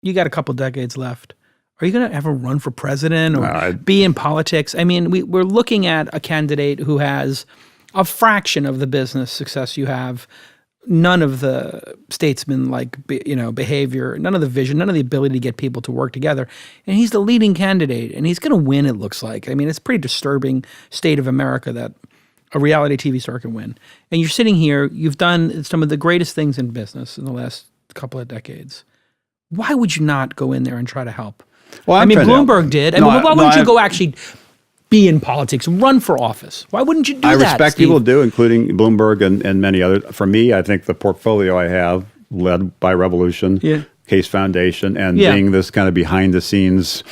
you got a couple decades left. Are you going to ever run for president or be in politics? I mean, we're looking at a candidate who has a fraction of the business success you have, none of the statesman-like, behavior, none of the vision, none of the ability to get people to work together. And he's the leading candidate, and he's going to win, it looks like. I mean, it's a pretty disturbing state of America that a reality TV star can win. And you're sitting here, you've done some of the greatest things in business in the last couple of decades. Why would you not go in there and try to help? Well, Bloomberg did. Why wouldn't you go actually be in politics, run for office? Why wouldn't you do that, I respect Steve? people do, including Bloomberg and many others. For me, I think the portfolio I have, led by Revolution, Case Foundation, and being this kind of behind the scenes,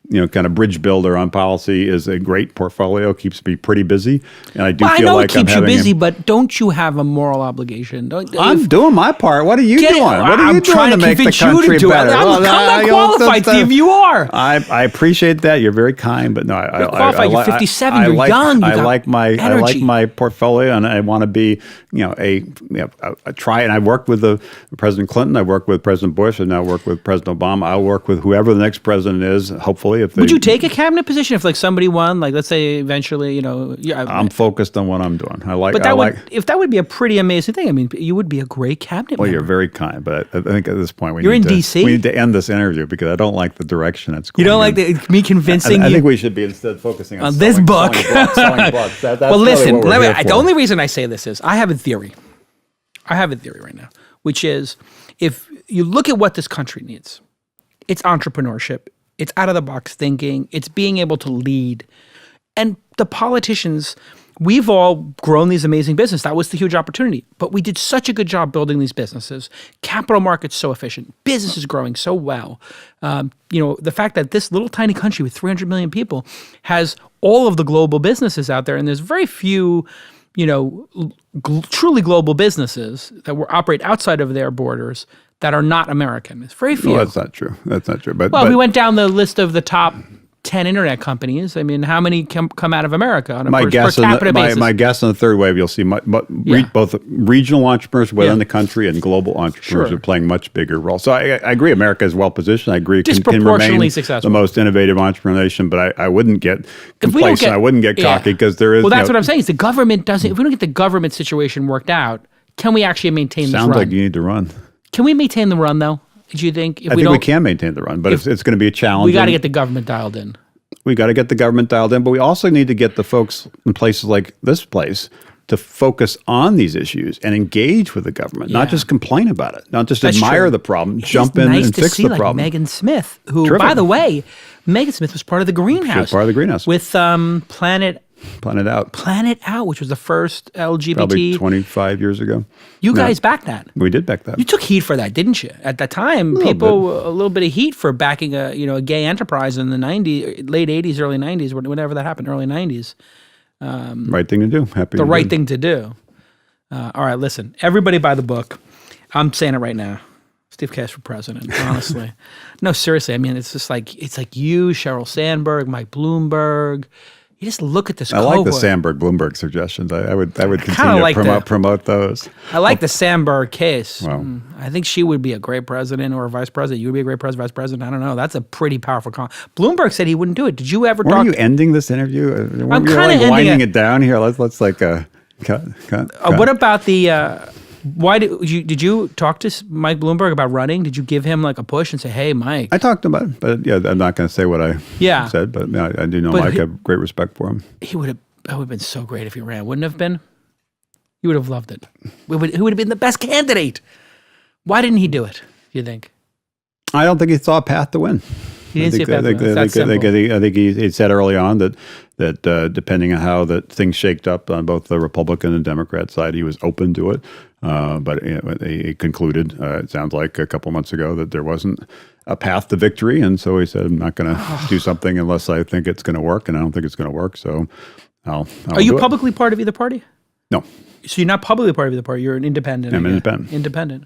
kind of bridge builder on policy is a great portfolio. Keeps me pretty busy, and I do feel like I'm having. I know it keeps you busy, but don't you have a moral obligation? I'm doing my part. What are you doing? What are you doing to make the country better? I'm not qualified, Steve. You are. I appreciate that. You're very kind, but no, you're qualified. You're 57. You're young. I like my portfolio, and I want to be, a try. And I worked with President Clinton. I worked with President Bush, and now work with President Obama. I'll work with whoever the next president is. Hopefully. Would you take a cabinet position if somebody won? Let's say eventually, I'm focused on what I'm doing. If that would be a pretty amazing thing. I mean, you would be a great cabinet member. You're very kind, but I think at this point we DC? We need to end this interview because I don't like the direction it's going. You don't like me convincing you? I think we should be instead focusing on this book. Selling books. That's well, listen. The only reason I say this is I have a theory. Right now, which is if you look at what this country needs, it's entrepreneurship. It's out-of-the-box thinking. It's being able to lead. And the politicians, we've all grown these amazing businesses. That was the huge opportunity. But we did such a good job building these businesses. Capital markets so efficient. Business is growing so well. The fact that this little tiny country with 300 million people has all of the global businesses out there, and there's very few truly global businesses that operate outside of their borders that are not American. It's very few. Well, that's not true. But we went down the list of the top 10 internet companies. I mean, how many come out of America on a per capita basis? My guess on the third wave, you'll see both regional entrepreneurs within the country and global entrepreneurs are playing much bigger roles. So I agree America is well positioned. I agree it can remain successful. The most innovative entrepreneurial nation, but I wouldn't get complacent. I wouldn't get cocky because there is. Well, that's what I'm saying. Is the government doesn't. If we don't get the government situation worked out, can we actually maintain this run? Sounds like you need to run. Can we maintain the run, though? Do you think? I think we can maintain the run, but it's going to be a challenge. We got to get the government dialed in. We got to get the government dialed in, but we also need to get the folks in places like this place to focus on these issues and engage with the government, not just complain about it, not just admire the problem, jump in and fix the problem. Like Megan Smith, who, by the way, Megan Smith was part of the Greenhouse. She was part of the Greenhouse. With Planet Out, which was the first LGBT. Probably 25 years ago. You guys backed that. We did back that. You took heat for that, didn't you? At that time, a little bit of heat for backing a gay enterprise in the 90s, late 80s, early 90s, whenever that happened, early 90s. Right thing to do. The right thing to do. All right, listen. Everybody buy the book. I'm saying it right now. Steve Kast for president, honestly. No, seriously. I mean, it's like you, Sheryl Sandberg, Mike Bloomberg. You just look at this cohort. I like the Sandberg-Bloomberg suggestions. I would continue to promote those. I like the Sandberg case. Wow. I think she would be a great president or a vice president. You would be a great vice president. I don't know. That's a pretty powerful Bloomberg said he wouldn't do it. Did you ever talk? Are you ending this interview? I'm kind of winding it down here. Let's cut. What about the... Why did you talk to Mike Bloomberg about running? Did you give him like a push and say, "Hey, Mike"? I talked about it, but I'm not going to say what I said. But I do know Mike. I have great respect for him. That would have been so great if he ran, wouldn't have been? You would have loved it. Who would have been the best candidate? Why didn't he do it? Do you think? I don't think he saw a path to win. He didn't see a path to win. I think he said early on that depending on how things shaked up on both the Republican and Democrat side, he was open to it. But he concluded, it sounds like a couple months ago, that there wasn't a path to victory. And so he said, I'm not going to do something unless I think it's going to work. And I don't think it's going to work. So I'll Are you publicly part of either party? No. So you're not publicly part of either party. You're an independent. I'm independent. Independent.